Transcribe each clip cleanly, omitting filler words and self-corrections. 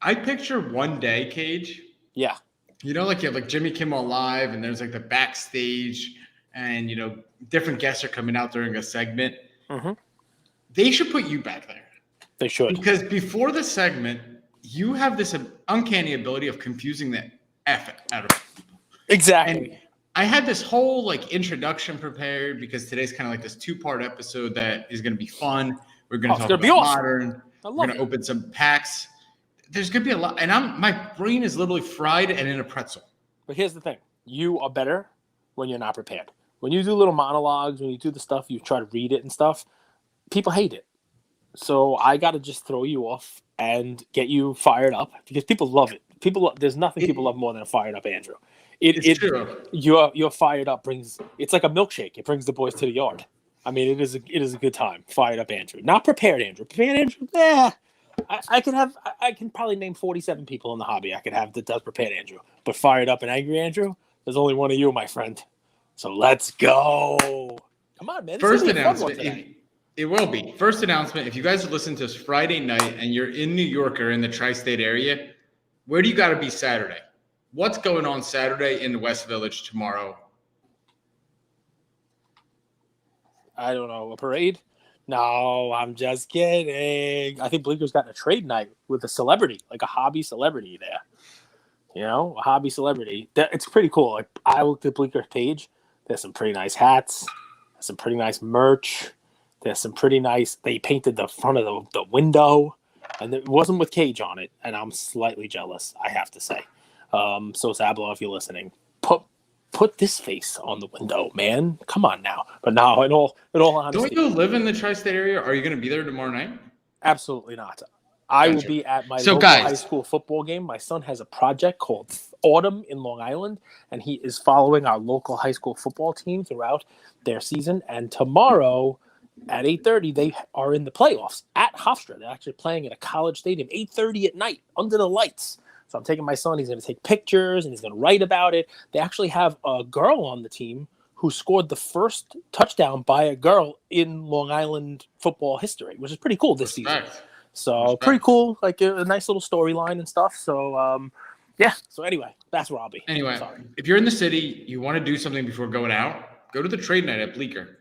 I picture one day, Cage. Yeah. Like you have like Jimmy Kimmel Live, and there's like the backstage, and different guests are coming out during a segment. Mm-hmm. They should put you back there. They should. Because before the segment, you have this uncanny ability of confusing the F out of people. Exactly. And I had this whole like introduction prepared because today's kind of like this 2-part episode that is going to be fun. We're going to talk about modern. We're going to open some packs. There's going to be a lot. And my brain is literally fried and in a pretzel. But here's the thing. You are better when you're not prepared. When you do little monologues, when you do the stuff, you try to read it and stuff, people hate it. So I got to just throw you off and get you fired up because people love it. There's nothing people love more than a fired up Andrew. It's true. You're fired up it's like a milkshake. It brings the boys to the yard. I mean, it is a good time. Fired up Andrew, not prepared Andrew. Prepared Andrew, I can probably name 47 people in the hobby I could have that does prepared Andrew. But fired up and angry Andrew, there's only one of you, my friend. So let's go. Come on, man. First announcement. It will be. First announcement. If you guys are listening to us Friday night and you're in New York or in the tri-state area, where do you got to be Saturday? What's going on Saturday in the West Village tomorrow? I don't know. A parade? No, I'm just kidding. I think Bleeker's got a trade night with a celebrity, like a hobby celebrity there. A hobby celebrity. It's pretty cool. Like I looked at Bleeker's page. There's some pretty nice hats. There's some pretty nice merch. There's some pretty nice. They painted the front of the window, and it wasn't with Cage on it. And I'm slightly jealous, I have to say. So Sablo, if you're listening, put this face on the window, man. Come on now. But no, in all honesty, don't you live in the tri-state area? Are you going to be there tomorrow night? Absolutely not. I will be at my local high school football game. My son has a project called Autumn in Long Island, and he is following our local high school football team throughout their season. And tomorrow at 8:30, they are in the playoffs at Hofstra. They're actually playing at a college stadium, 8:30 at night, under the lights. So I'm taking my son. He's going to take pictures, and he's going to write about it. They actually have a girl on the team who scored the first touchdown by a girl in Long Island football history, which is pretty cool this season. So pretty cool, like a nice little storyline and stuff. So, So anyway, that's where I'll be. Anyway, if you're in the city, you want to do something before going out, go to the trade night at Bleecker.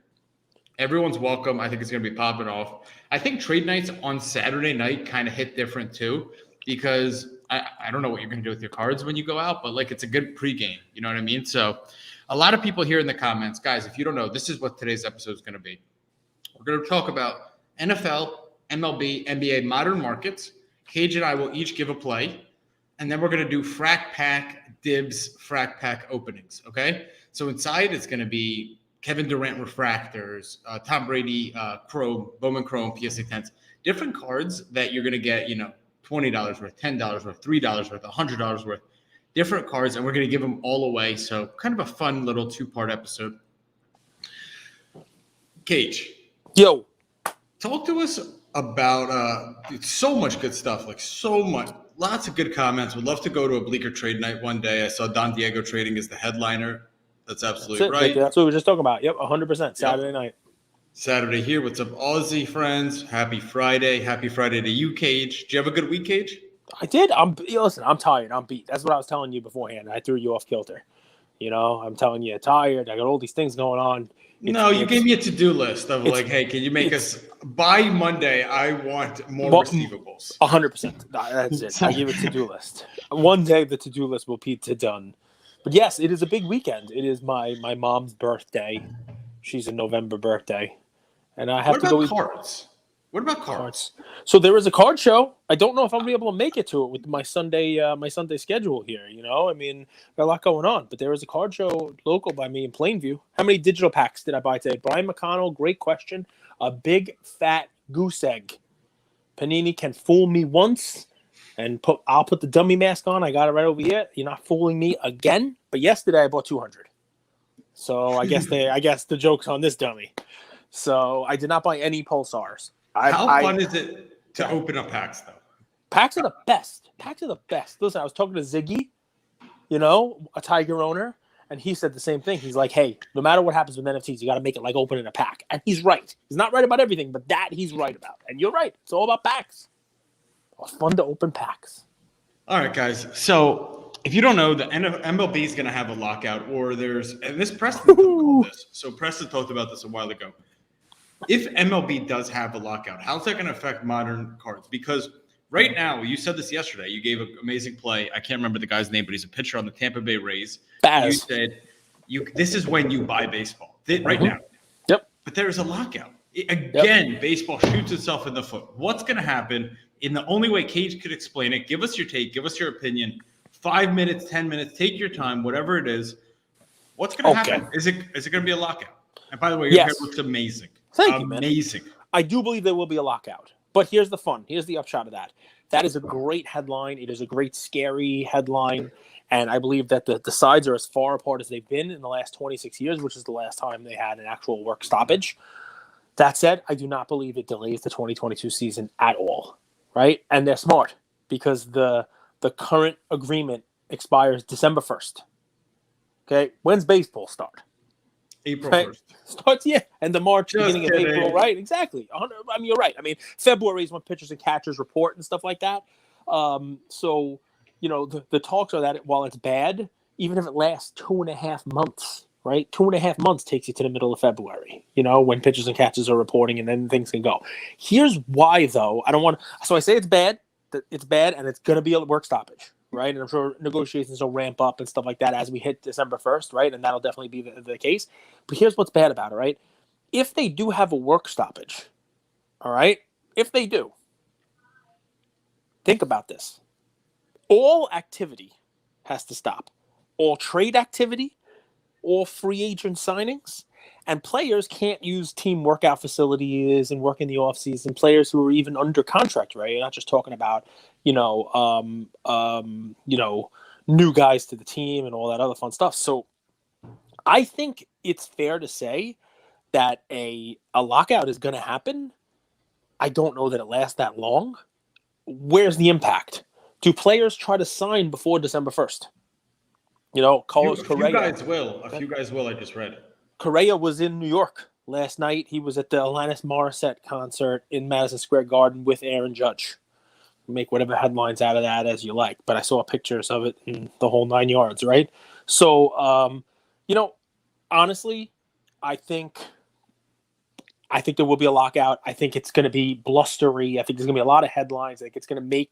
Everyone's welcome. I think it's going to be popping off. I think trade nights on Saturday night kind of hit different too, because I don't know what you're going to do with your cards when you go out, but like it's a good pregame. You know what I mean? So a lot of people here in the comments, guys, if you don't know, this is what today's episode is going to be. We're going to talk about NFL, MLB, NBA modern markets. Cage and I will each give a play, and then we're going to do Frac Pack, Dibbs, Frac Pack openings, okay? So inside it's going to be Kevin Durant refractors, Tom Brady Chrome, Bowman Chrome, PSA 10s, different cards that you're going to get, $20 worth, $10 worth, $3 worth, $100 worth, different cards, and we're going to give them all away. So kind of a fun little 2-part episode. Cage. Yo. Talk to us about so much good stuff, lots of good comments. Would love to go to a Bleecker trade night one day. I saw Don Diego trading as the headliner. That's absolutely right. That's what we were just talking about. Yep, 100%. Saturday night. Saturday here. What's up, Aussie friends? Happy Friday. Happy Friday to you, Cage. Did you have a good week, Cage? I did. Listen, I'm tired. I'm beat. That's what I was telling you beforehand. I threw you off kilter. I'm telling you, tired. I got all these things going on. You gave me a to-do list of like, hey, can you make us by Monday? I want more receivables. 100%. That's it. I give a to-do list. One day the to-do list will be done. But yes, it is a big weekend. It is my mom's birthday. She's a November birthday, and I have to go. Cards? What about cards? So there is a card show. I don't know if I'm gonna be able to make it to it with my Sunday schedule here. I mean, got a lot going on. But there is a card show local by me in Plainview. How many digital packs did I buy today? Brian McConnell, great question. A big fat goose egg. Panini can fool me once, and I'll put the dummy mask on. I got it right over here. You're not fooling me again. But yesterday I bought 200. So I guess the joke's on this dummy. So I did not buy any Pulsars. How fun is it to open up packs, though? Packs are the best. Listen, I was talking to Ziggy, a Tiger owner, and he said the same thing. He's like, hey, no matter what happens with NFTs, you got to make it like opening a pack. And he's right. He's not right about everything, but that he's right about. And you're right. It's all about packs. It's fun to open packs. All right, guys. So if you don't know, the MLB is going to have a lockout, and this Preston called this. So Preston talked about this a while ago. If MLB does have a lockout, how's that going to affect modern cards? Because right now, you said this yesterday. You gave an amazing play. I can't remember the guy's name, but he's a pitcher on the Tampa Bay Rays. Baz. You said this is when you buy baseball right now. Yep. But there is a lockout. Again, baseball shoots itself in the foot. What's going to happen? In the only way Cage could explain it, give us your take, give us your opinion. 5 minutes, 10 minutes, take your time, whatever it is. What's going to happen? Is it going to be a lockout? And by the way, your hair looks amazing. Thank you, man. Amazing. I do believe there will be a lockout. But here's the fun. Here's the upshot of that. That is a great headline. It is a great, scary headline. And I believe that the sides are as far apart as they've been in the last 26 years, which is the last time they had an actual work stoppage. That said, I do not believe it delays the 2022 season at all, right? And they're smart because the current agreement expires December 1st. Okay, when's baseball start? April 1st. Starts, end of March, beginning of April, right? Exactly. I mean, you're right. I mean, February is when pitchers and catchers report and stuff like that. So, the talks are that while it's bad, even if it lasts 2.5 months, right? 2.5 months takes you to the middle of February, when pitchers and catchers are reporting and then things can go. Here's why, though. So I say it's bad, and it's going to be a work stoppage, right? And I'm sure negotiations will ramp up and stuff like that as we hit December 1st, right? And that'll definitely be the case. But here's what's bad about it, right? If they do have a work stoppage, all right? If they do, think about this. All activity has to stop. All trade activity, all free agent signings, and players can't use team workout facilities and work in the offseason. Players who are even under contract, right? You're not just talking about, new guys to the team and all that other fun stuff. So I think it's fair to say that a lockout is going to happen. I don't know that it lasts that long. Where's the impact? Do players try to sign before December 1st? Carlos Correa. A few guys will. I just read it. Correa was in New York last night. He was at the Alanis Morissette concert in Madison Square Garden with Aaron Judge. Make whatever headlines out of that as you like, but I saw pictures of it in the whole 9 yards, right? So, honestly, I think there will be a lockout. I think it's going to be blustery. I think there's going to be a lot of headlines. I think it's going to make,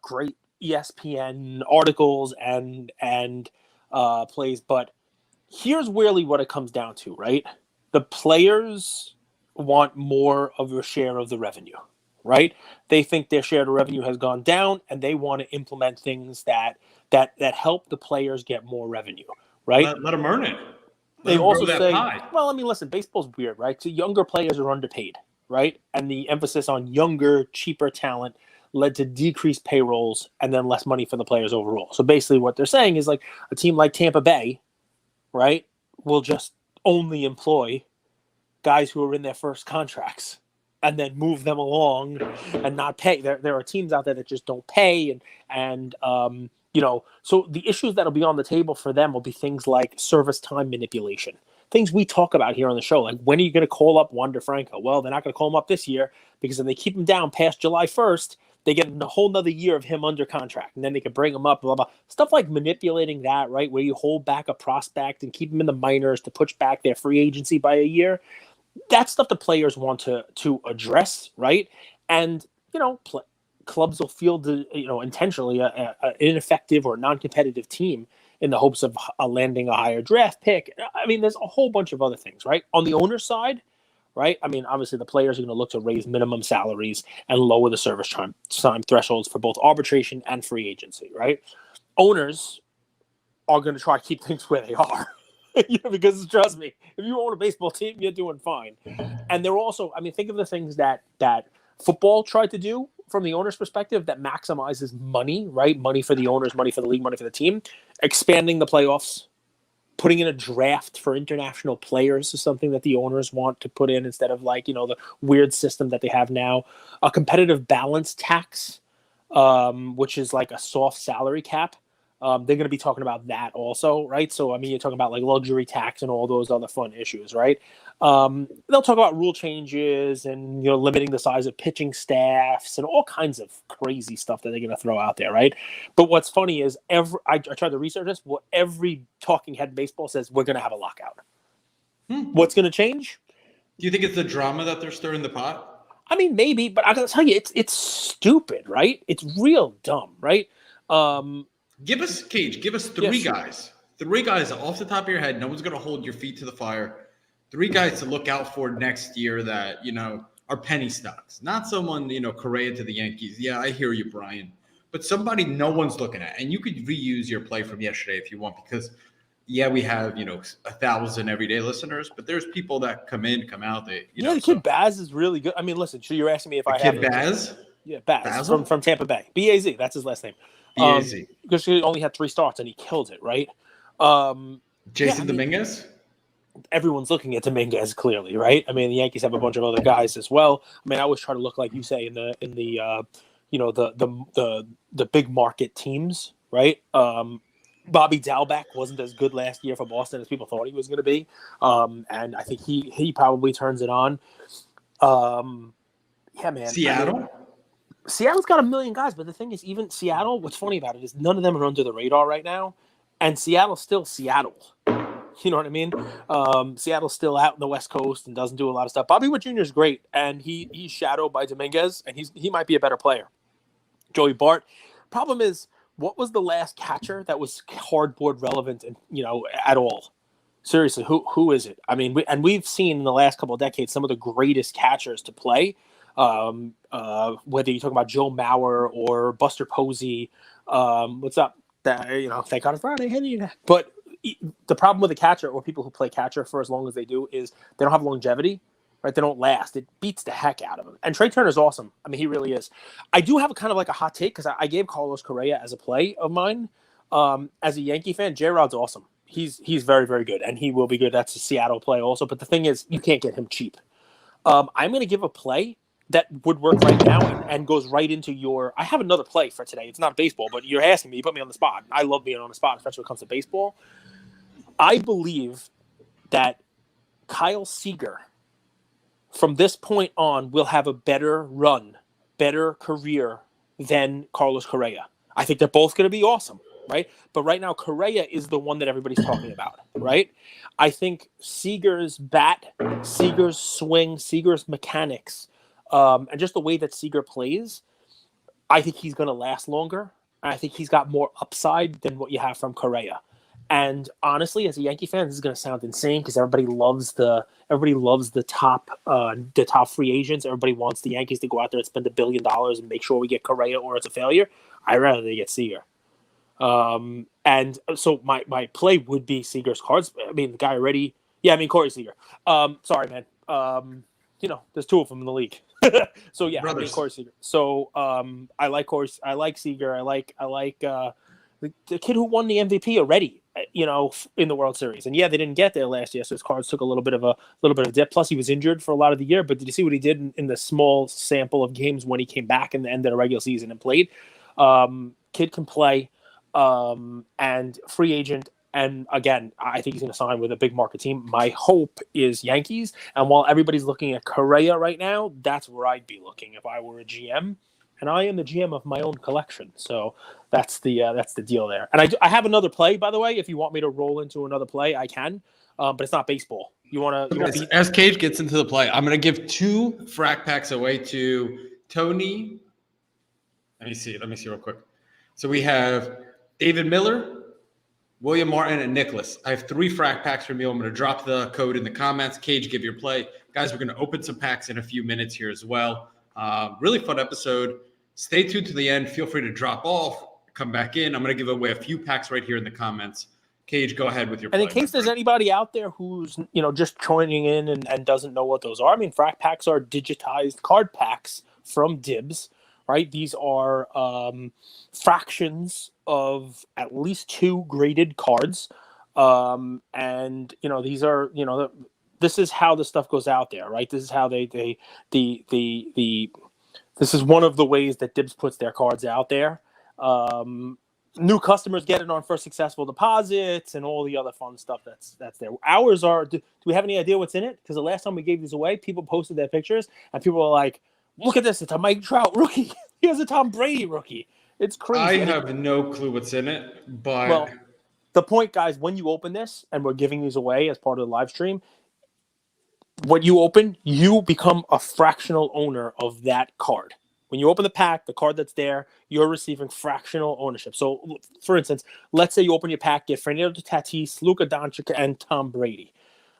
great ESPN articles and plays. But here's really what it comes down to, right? The players want more of a share of the revenue, right? They think their share of the revenue has gone down, and they want to implement things that help the players get more revenue, right? Let them earn it. They also say, listen, baseball's weird, right? So younger players are underpaid, right? And the emphasis on younger, cheaper talent led to decreased payrolls and then less money for the players overall. So basically what they're saying is like a team like Tampa Bay, right, will just only employ guys who are in their first contracts and then move them along and not pay. There are teams out there that just don't pay and so the issues that'll be on the table for them will be things like service time manipulation, things we talk about here on the show. Like, when are you going to call up Wander Franco? Well, they're not going to call him up this year because if they keep him down past July 1st, they get a whole nother year of him under contract, and then they can bring him up, blah, blah. Stuff like manipulating that, right, where you hold back a prospect and keep him in the minors to push back their free agency by a year. That's stuff the players want to address, right? And, clubs will field, intentionally an ineffective or non-competitive team in the hopes of landing a higher draft pick. I mean, there's a whole bunch of other things, right? On the owner's side, right? I mean, obviously the players are going to look to raise minimum salaries and lower the service time thresholds for both arbitration and free agency, right? Owners are going to try to keep things where they are. Because trust me, if you own a baseball team, you're doing fine. And they're also, think of the things that football tried to do from the owner's perspective that maximizes money, right? Money for the owners, money for the league, money for the team. Expanding the playoffs, putting in a draft for international players is something that the owners want to put in instead of the weird system that they have now. A competitive balance tax, which is like a soft salary cap They're going to be talking about that also, right? So, I mean, you're talking about like luxury tax and all those other fun issues, right? They'll talk about rule changes and, limiting the size of pitching staffs and all kinds of crazy stuff that they're going to throw out there, right? But what's funny is I tried to research this. Well, every talking head in baseball says we're going to have a lockout. What's going to change? Do you think it's the drama that they're stirring the pot? I mean, maybe, but I got to tell you, it's stupid, right? It's real dumb, right? Give us three guys. Three guys off the top of your head. No one's going to hold your feet to the fire. Three guys to look out for next year that, are penny stocks. Not someone, Correa to the Yankees. Yeah, I hear you, Brian. But somebody no one's looking at. And you could reuse your play from yesterday if you want, because, we have, 1,000 everyday listeners, but there's people that come in, come out. The kid Baz is really good. I mean, listen, so you're asking me if I have kid Baz? Yeah, Baz from Tampa Bay. B-A-Z, that's his last name. B-A-Z. Because he only had 3 starts and he killed it, right? Jason Dominguez? Everyone's looking at Dominguez clearly, right? I mean, the Yankees have a bunch of other guys as well. I mean, I always try to look like you say in the big market teams, right? Bobby Dalbec wasn't as good last year for Boston as people thought he was going to be, and I think he probably turns it on. Man. Seattle. I mean, Seattle's got a million guys, but the thing is, even Seattle, what's funny about it is none of them are under the radar right now, and Seattle's still Seattle. You know what I mean? Seattle's still out in the West Coast and doesn't do a lot of stuff. Bobby Witt Jr. is great, and he's shadowed by Dominguez, and he might be a better player. Joey Bart. Problem is, what was the last catcher that was cardboard relevant and at all? Seriously, who is it? I mean, we've seen in the last couple of decades some of the greatest catchers to play. Whether you're talking about Joe Mauer or Buster Posey, what's up? Thank God it's Friday. But the problem with a catcher or people who play catcher for as long as they do is they don't have longevity, right? They don't last. It beats the heck out of them. And Trey Turner's awesome. I mean, he really is. I do have a kind of like a hot take because I gave Carlos Correa as a play of mine. As a Yankee fan, J-Rod's awesome. He's very, very good, and he will be good. That's a Seattle play also. But the thing is, you can't get him cheap. I'm going to give a play that would work right now and goes right into your – I have another play for today. It's not baseball, but you're asking me. You put me on the spot. I love being on the spot, especially when it comes to baseball. I believe that Kyle Seager, from this point on, will have a better run, better career than Carlos Correa. I think they're both going to be awesome, right? But right now, Correa is the one that everybody's talking about, right? I think Seager's bat, Seager's swing, Seager's mechanics, and just the way that Seager plays, I think he's going to last longer. I think he's got more upside than what you have from Correa. And honestly, as a Yankee fan, this is going to sound insane because everybody loves the top free agents. Everybody wants the Yankees to go out there and spend $1 billion and make sure we get Correa or it's a failure. I'd rather they get Seager. And so my play would be Seager's cards. I mean, the guy already. Yeah, I mean Corey Seager. Sorry, man. There's 2 of them in the league. So yeah, I mean Corey Seager. So I like Corey. I like Seager. I like the kid who won the MVP already. In the World Series, and yeah, they didn't get there last year, so his cards took a little bit of a dip. Plus, he was injured for a lot of the year. But did you see what he did in the small sample of games when he came back in the end of the regular season and played? Kid can play, and free agent. And again, I think he's going to sign with a big market team. My hope is Yankees. And while everybody's looking at Correa right now, that's where I'd be looking if I were a GM. And I am the GM of my own collection, so that's the deal there. And I have another play, by the way. If you want me to roll into another play, I can, but it's not baseball. As Cage gets into the play, I'm going to give 2 Frac packs away to Tony. Let me see real quick. So we have David Miller, William Martin, and Nicholas. I have 3 Frac packs from you. I'm going to drop the code in the comments. Cage, give your play, guys. We're going to open some packs in a few minutes here as well. Really fun episode. Stay tuned to the end. Feel free to drop off, come back in. I'm going to give away a few packs right here in the comments. Cage, go ahead with your play. And in case there's anybody out there who's, just joining in and doesn't know what those are, I mean, Frac packs are digitized card packs from Dibbs, right? These are fractions of at least 2 graded cards. And, these are, this is how the stuff goes out there, right? This is how this is one of the ways that Dibbs puts their cards out there. new customers get it on first successful deposits and all the other fun stuff that's there. Ours are. Do we have any idea what's in it? Because the last time we gave these away, people posted their pictures and people were like, "Look at this! It's a Mike Trout rookie. Here's a Tom Brady rookie." It's crazy. I have no clue what's in it, but well, the point, guys, when you open this, and we're giving these away as part of the live stream, when you open, you become a fractional owner of that card. When you open the pack, the card that's there, you're receiving fractional ownership. So, for instance, let's say you open your pack, get Fernando Tatis, Luka Doncic, and Tom Brady.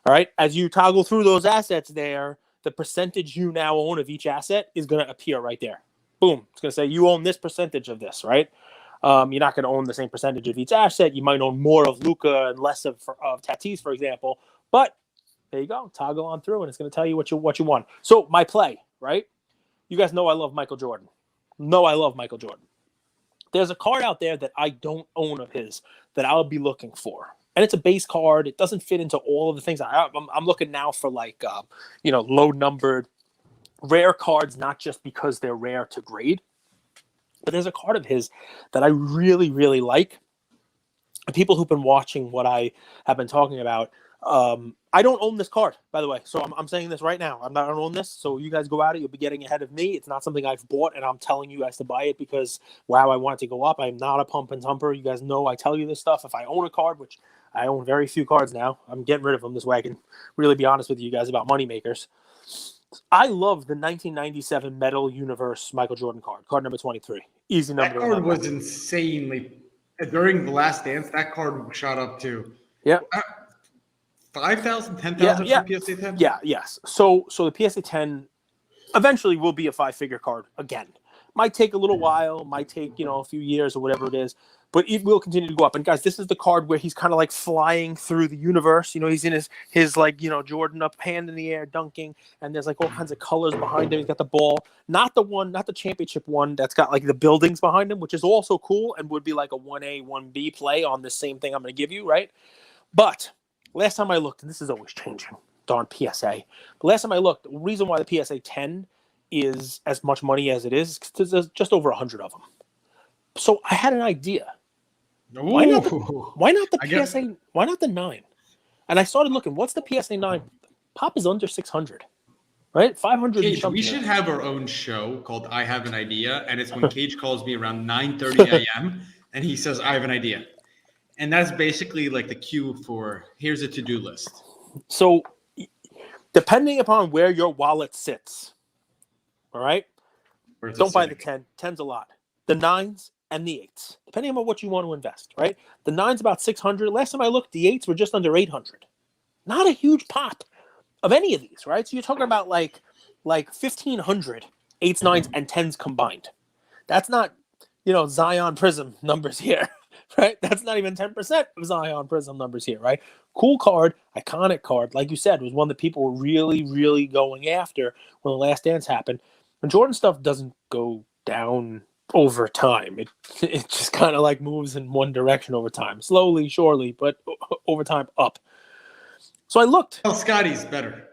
All right? As you toggle through those assets there, the percentage you now own of each asset is going to appear right there. Boom. It's going to say you own this percentage of this, right? You're not going to own the same percentage of each asset. You might own more of Luka and less of Tatis, for example. But there you go. Toggle on through, and it's going to tell you what you want. So my play, right? You guys know I love Michael Jordan. There's a card out there that I don't own of his that I'll be looking for. And it's a base card. It doesn't fit into all of the things. I'm looking now for low-numbered, rare cards, not just because they're rare to grade. But there's a card of his that I really, really like. And people who've been watching what I have been talking about, I don't own this card, by the way. So I'm saying this right now. I don't own this. So you guys go at it. You'll be getting ahead of me. It's not something I've bought, and I'm telling you guys to buy it because, wow, I want it to go up. I'm not a pump and thumper. You guys know I tell you this stuff. If I own a card, which I own very few cards now, I'm getting rid of them this way I can really be honest with you guys about moneymakers. I love the 1997 Metal Universe Michael Jordan card number 23. Easy number. That card was insanely during the Last Dance. That card shot up to 5,000, 10,000 for PSA 10. Yeah, yes. So the PSA 10 eventually will be a 5-figure card again. Might take a little while, might take a few years or whatever it is, but it will continue to go up. And guys, this is the card where he's kind of like flying through the universe. He's in his Jordan up, hand in the air, dunking, and there's like all kinds of colors behind him. He's got the ball, not the championship one that's got like the buildings behind him, which is also cool and would be like a 1A, 1B play on the same thing I'm going to give you, right? But last time I looked, and this is always changing, darn PSA. But last time I looked, the reason why the PSA 10 is as much money as it is because there's just over 100 of them. So I had an idea. Why not the PSA? Why not the 9? And I started looking. What's the PSA 9? Pop is under 600, right? 500. Cage, we should have our own show called "I Have an Idea," and it's when Cage calls me around 9:30 a.m. and he says, "I have an idea," and that's basically like the cue for here's a to-do list. So, depending upon where your wallet sits, all right, don't buy the 10. 10's a lot. The 9s. And the 8s, depending on what you want to invest, right? The 9's about 600. Last time I looked, the 8s were just under 800. Not a huge pop of any of these, right? So you're talking about like 1,500 8s, 9s, and 10s combined. That's not, Zion Prism numbers here, right? That's not even 10% of Zion Prism numbers here, right? Cool card, iconic card. Like you said, was one that people were really, really going after when the Last Dance happened. And Jordan stuff doesn't go down over time. It just kind of like moves in one direction over time, slowly, surely, but over time up. So I looked. Oh, Scotty's better.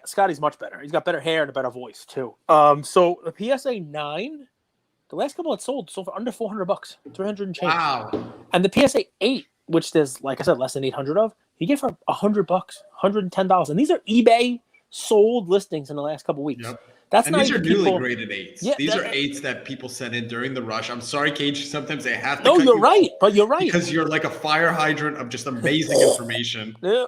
Scotty's much better. He's got better hair and a better voice too. So the PSA 9, the last couple it sold for under $400, 300 and change. Wow. And the PSA 8, which there's like I said less than 800 of, you get for $100, $110, and these are eBay sold listings in the last couple weeks. Yep. That's and not these are people, newly graded 8s. Yeah, these are 8s that people sent in during the rush. I'm sorry, Cage. Sometimes they have to. No, you're right. But you're right. Because you're like a fire hydrant of just amazing information. Yeah.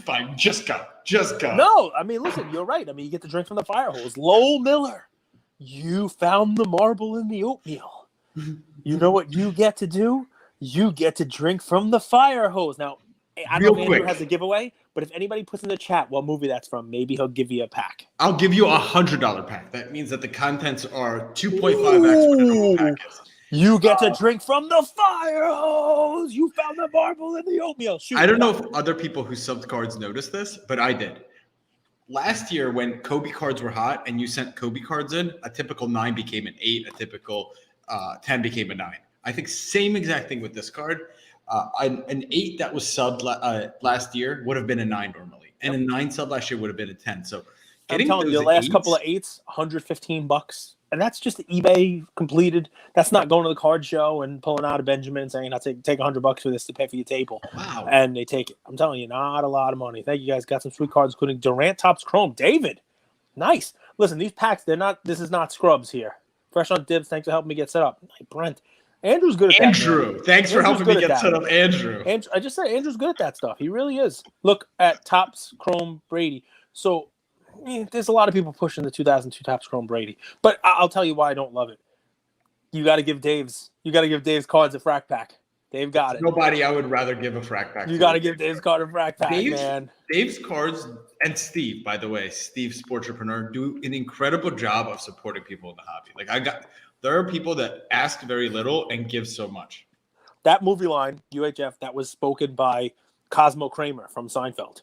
Fine. Just go. No, I mean, listen, you're right. I mean, you get to drink from the fire hose. Lowell Miller, you found the marble in the oatmeal. You know what you get to do? You get to drink from the fire hose. Now, I don't know if Andrew has a giveaway, but if anybody puts in the chat what movie that's from, maybe he'll give you a pack. I'll give you $100 pack. That means that the contents are 2.5x what a normal pack is. You get to drink from the fire hose. You found the marble in the oatmeal. Shoot, I don't know if other people who subbed cards noticed this, but I did. Last year, when Kobe cards were hot and you sent Kobe cards in, a typical 9 became an 8, a typical 10 became a 9. I think same exact thing with this card. An 8 that was subbed last year would have been a 9 normally, and a 9 sub last year would have been a 10. So I'm telling you, the last couple of 8s, $115. And that's just eBay completed. That's not going to the card show and pulling out a Benjamin and saying, I'll take $100 for this to pay for your table. Wow. And they take it. I'm telling you, not a lot of money. Thank you guys. Got some sweet cards, including Durant Topps Chrome. David, nice. Listen, these packs, this is not scrubs here. Fresh on Dibbs, thanks for helping me get set up. Hey, Brent. Andrew's good at that. Andrew, thanks for helping me get set up, Andrew. I just said Andrew's good at that stuff. He really is. Look at Topps Chrome Brady. So, there's a lot of people pushing the 2002 Topps Chrome Brady, but I'll tell you why I don't love it. You got to give Dave's cards a Frac pack. Dave got it. Nobody I would rather give a Frac pack. You got to give Dave's card a Frac pack, man. Dave's cards and Steve, by the way, Steve Sportrepreneur, do an incredible job of supporting people in the hobby. There are people that ask very little and give so much. That movie line, UHF, that was spoken by Cosmo Kramer from Seinfeld.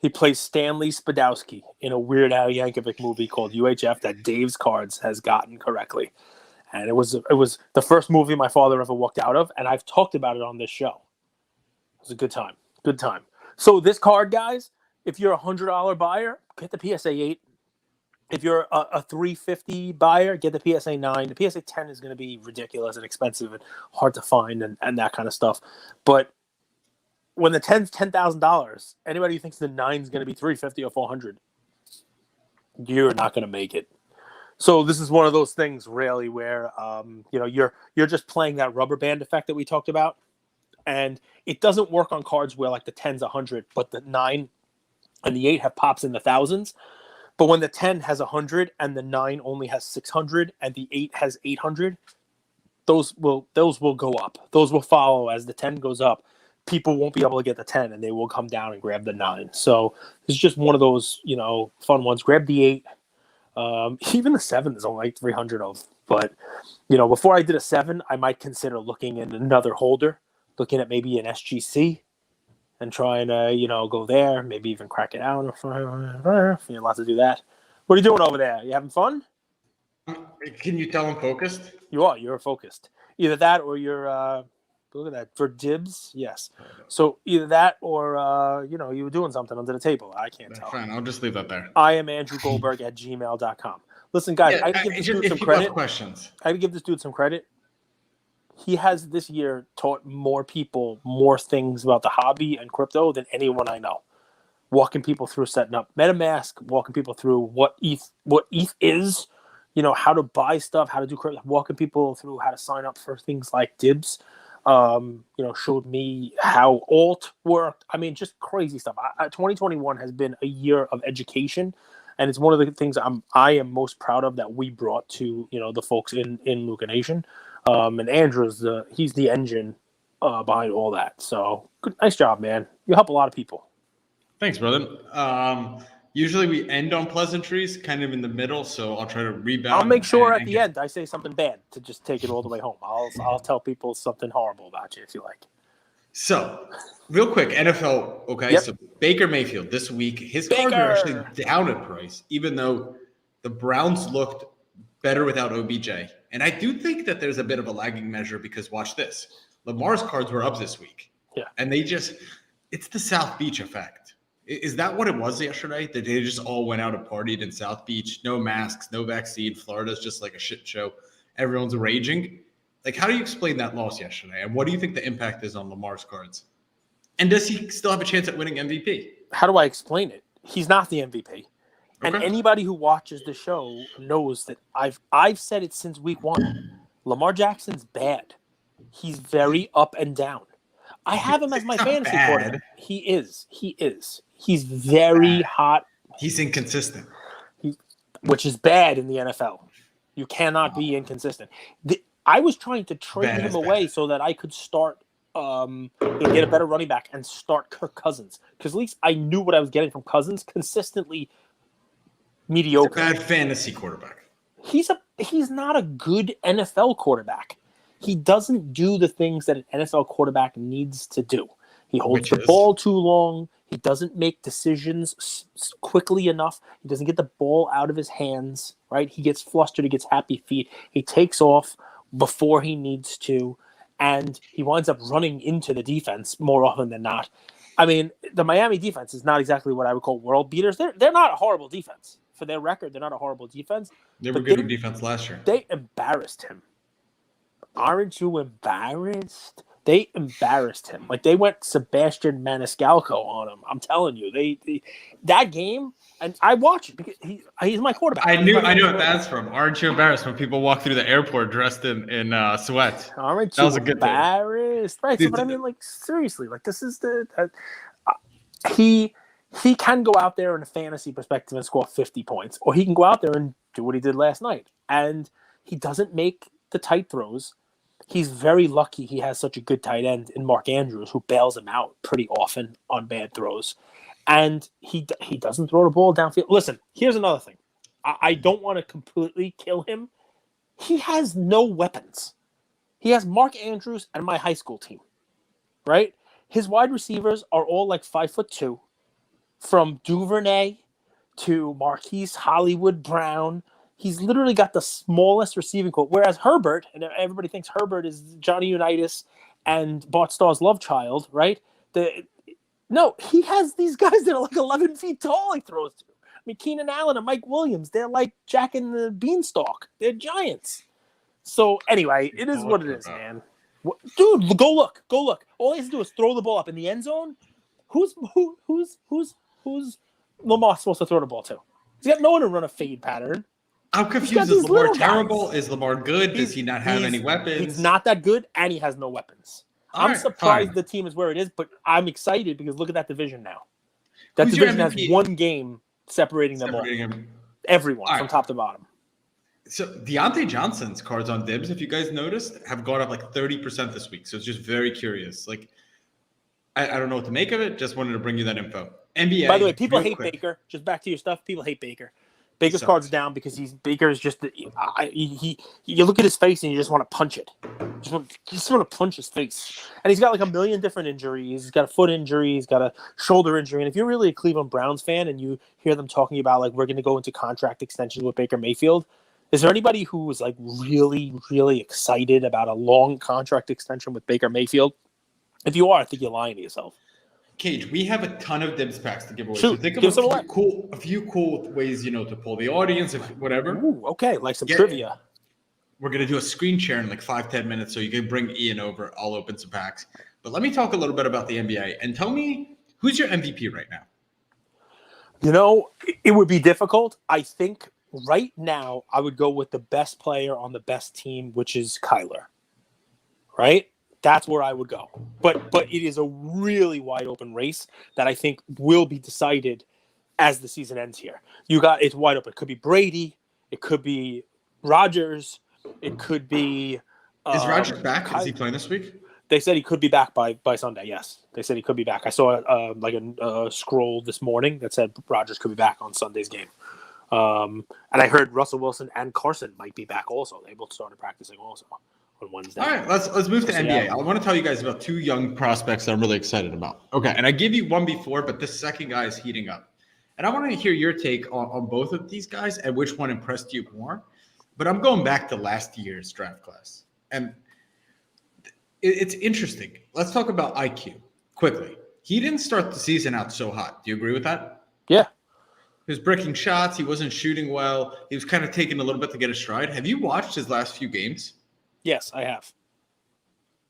He plays Stanley Spadowski in a Weird Al Yankovic movie called UHF that Dave's Cards has gotten correctly. And it was the first movie my father ever walked out of, and I've talked about it on this show. It was a good time. Good time. So this card, guys, if you're a $100 buyer, get the PSA 8. If you're a $350 buyer, get the PSA 9. The PSA 10 is going to be ridiculous and expensive and hard to find and that kind of stuff. But when the 10's $10,000, anybody who thinks the 9's going to be $350 or $400, you're not going to make it. So this is one of those things, really, where you're just playing that rubber band effect that we talked about, and it doesn't work on cards where like the 10's 100, but the 9 and the 8 have pops in the thousands. But when the 10 has 100 and the 9 only has 600 and the 8 has 800, those will go up. Those will follow as the 10 goes up. People won't be able to get the 10 and they will come down and grab the 9. So it's just one of those, fun ones. Grab the 8. Even the 7 is only like 300 of. But, before I did a 7, I might consider looking in another holder, looking at maybe an SGC and trying to, go there, maybe even crack it out. You're allowed to do that. What are you doing over there? You having fun? Can you tell I'm focused? You are. You're focused. Either that or you're... Look at that. For Dibbs, yes. So either that or, you were doing something under the table. I can't tell. Fine. I'll just leave that there. I am Andrew Goldberg at gmail.com. Listen, guys, I have to give this dude some credit. I have to give this dude some credit. He has this year taught more people more things about the hobby and crypto than anyone I know. Walking people through setting up MetaMask, walking people through what ETH is, how to buy stuff, how to do crypto, walking people through how to sign up for things like Dibbs. Showed me how alt worked. I mean, just crazy stuff. 2021 has been a year of education, and it's one of the things I am most proud of that we brought to the folks in Luca Nation. And Andrew's he's the engine behind all that. So nice job, man. You help a lot of people. Thanks, brother. Usually we end on pleasantries, kind of in the middle, so I'll try to rebound. I'll make sure at the end I say something bad to just take it all the way home. I'll tell people something horrible about you if you like. So, real quick, NFL, okay? Yep. So Baker Mayfield this week, his cards are actually down in price, even though the Browns looked better without OBJ. And I do think that there's a bit of a lagging measure because watch this. Lamar's cards were up this week. Yeah. And it's the South Beach effect. Is that what it was yesterday? That they just all went out and partied in South Beach? No masks, no vaccine. Florida's just like a shit show. Everyone's raging. Like, how do you explain that loss yesterday? And what do you think the impact is on Lamar's cards? And does he still have a chance at winning MVP? How do I explain it? He's not the MVP. And anybody who watches the show knows that I've said it since week 1. Lamar Jackson's bad. He's very up and down. I have him as my fantasy quarterback. He is. He's very hot. He's inconsistent. Which is bad in the NFL. You cannot be inconsistent. I was trying to trade him away so that I could start get a better running back and start Kirk Cousins. Because at least I knew what I was getting from Cousins, consistently mediocre. He's a bad fantasy quarterback. He's not a good NFL quarterback. He doesn't do the things that an NFL quarterback needs to do. He holds the ball too long. He doesn't make decisions quickly enough. He doesn't get the ball out of his hands, right? He gets flustered. He gets happy feet. He takes off before he needs to, and he winds up running into the defense more often than not. I mean, the Miami defense is not exactly what I would call world beaters. They're not a horrible defense. for their record. They're not a horrible defense. They were good with defense last year. They embarrassed him. Aren't you embarrassed? They embarrassed him. Like, they went Sebastian Maniscalco on him. I'm telling you, they that game, and I watch it because he's my quarterback. I knew what that's from. Aren't you embarrassed when people walk through the airport dressed in sweats? Aren't you embarrassed? Right. So, but I mean, like, seriously, like, this is he can go out there in a fantasy perspective and score 50 points, or he can go out there and do what he did last night. And he doesn't make the tight throws. He's very lucky he has such a good tight end in Mark Andrews, who bails him out pretty often on bad throws. And he doesn't throw the ball downfield. Listen, here's another thing. I don't want to completely kill him. He has no weapons. He has Mark Andrews and my high school team, right? His wide receivers are all like 5'2", from Duvernay to Marquise Hollywood Brown. He's literally got the smallest receiving core. Whereas Herbert, and everybody thinks Herbert is Johnny Unitas and Bart Starr's love child, right? No, he has these guys that are like 11 feet tall he throws to. I mean, Keenan Allen and Mike Williams, they're like Jack and the Beanstalk. They're giants. So anyway, it is what it is, man. Dude, go look. All he has to do is throw the ball up in the end zone. Who's Lamar supposed to throw the ball to? He's got no one to run a fade pattern. I'm confused. Is Lamar terrible? Is Lamar good? Does he not have any weapons? He's not that good, and he has no weapons. I'm surprised the team is where it is, but I'm excited because look at that division now. That division has one game separating them all. Everyone from top to bottom. So Deontay Johnson's cards on Dibbs, if you guys noticed, have gone up like 30% this week. So it's just very curious. Like, I don't know what to make of it. Just wanted to bring you that info. NBA. By the way, people hate Baker. Just back to your stuff. People hate Baker. Baker's card's down because Baker is just you look at his face and you just want to punch it. Just want to punch his face. And he's got like a million different injuries. He's got a foot injury. He's got a shoulder injury. And if you're really a Cleveland Browns fan and you hear them talking about like we're going to go into contract extensions with Baker Mayfield, is there anybody who was like really, really excited about a long contract extension with Baker Mayfield? If you are, I think you're lying to yourself. Cage, we have a ton of Dibbs packs to give away. Shoot, so think of a few cool ways, to pull the audience, if whatever. Ooh, okay, like some trivia. We're going to do a screen share in like 5-10 minutes, so you can bring Ian over. I'll open some packs. But let me talk a little bit about the NBA. And tell me, who's your MVP right now? It would be difficult. I think right now I would go with the best player on the best team, which is Kyler. Right? That's where I would go. But it is a really wide open race that I think will be decided as the season ends here. It's wide open. It could be Brady. It could be Rodgers. It could be Is Rodgers back? Is he playing this week? They said he could be back by Sunday, yes. They said he could be back. I saw a scroll this morning that said Rodgers could be back on Sunday's game. And I heard Russell Wilson and Carson might be back also. They both started practicing also on Wednesday. All right, let's move to NBA. I want to tell you guys about two young prospects that I'm really excited about. Okay, and I gave you one before, but this second guy is heating up. And I want to hear your take on both of these guys and which one impressed you more. But I'm going back to last year's draft class. And it's interesting. Let's talk about IQ quickly. He didn't start the season out so hot. Do you agree with that? Yeah. He was breaking shots. He wasn't shooting well. He was kind of taking a little bit to get a stride. Have you watched his last few games? Yes, I have.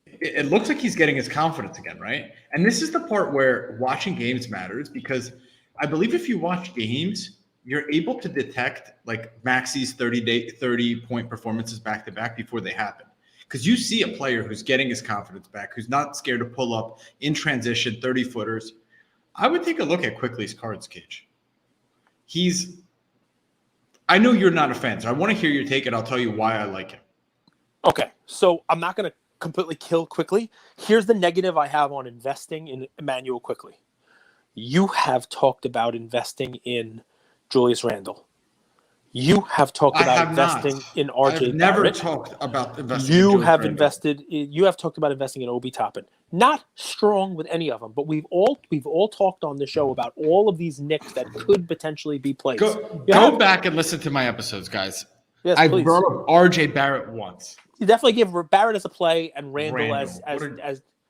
It looks like he's getting his confidence again, right? And this is the part where watching games matters because I believe if you watch games, you're able to detect like Maxi's 30-point performances back to back before they happen. Because you see a player who's getting his confidence back, who's not scared to pull up in transition 30-footers. I would take a look at Quickly's cards, Cage. I know you're not a fan, so I want to hear your take and I'll tell you why I like him. Okay, so I'm not going to completely kill Quickly. Here's the negative I have on investing in Emmanuel Quickly. You have talked about investing in Julius Randle. You have talked about investing in RJ I've never Barrett. Talked about investing you in have Randle. invested. You have talked about investing in Obi Toppin. Not strong with any of them, but we've all talked on the show about all of these nicks that could potentially be placed. Go back and listen to my episodes, guys. Yes, I please. brought up RJ Barrett once. You definitely give Barrett as a play and Randle as